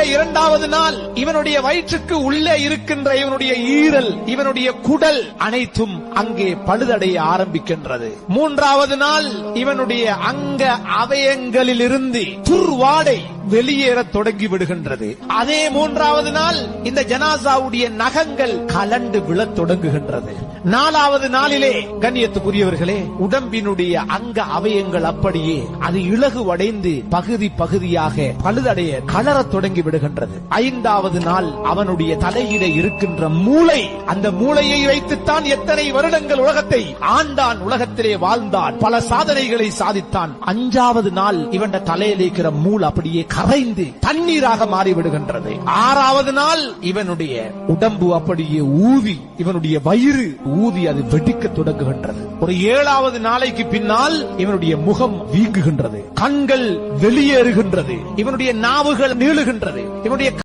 இரண்டாவது நாள் இவனுடைய வயிற்றுக்கு உள்ளே இருக்கின்ற இவனுடைய ஈரல், இவனுடைய குடல் அனைத்தும் அங்கே பழுதடைய ஆரம்பிக்கின்றது. மூன்றாவது நாள் இவனுடைய அங்க அவயங்களில் இருந்து துர்வாடை வெளியேற தொடங்கி விடுகின்றது. அதே மூன்றாவது நாள் இந்த ஜனாசாவுடைய நகங்கள் கலண்டு விழத் தொடங்குகின்றது. நாலாவது நாளிலே கண்ணியத்துக்குரியவர்களே, உடம்பினுடைய அங்க அவயங்கள் அப்படியே அது இலகுவடைந்து பகுதி பகுதியாக பழுதடைய கலரத் தொடங்கி விடுகின்றது. ஐந்தாவது நாள் அவனுடைய தலையிலே இருக்கின்ற மூளை, அந்த மூளையை வைத்துத்தான் எத்தனை வருடங்கள் உலகத்தை ஆண்டான், உலகத்திலே வாழ்ந்தான், பல சாதனைகளை சாதித்தான். அஞ்சாவது நாள் இவன் தலையில் இருக்கிற மூள் அப்படியே கரைந்து தண்ணீராக மாறிவிடுகின்றது. ஆறாவது நாள் இவனுடைய உடம்பு அப்படியே ஊதி, இவனுடைய வயிறு ஊதி அது வெடிக்க தொடங்குகின்றது. ஒரு ஏழாவது நாளைக்கு பின்னால் இவனுடைய முகம் வீங்குகின்றது, கண்கள் வெளியேறுகின்றது, இவனுடைய நாவுகள் நீளுகின்றது, இவனுடைய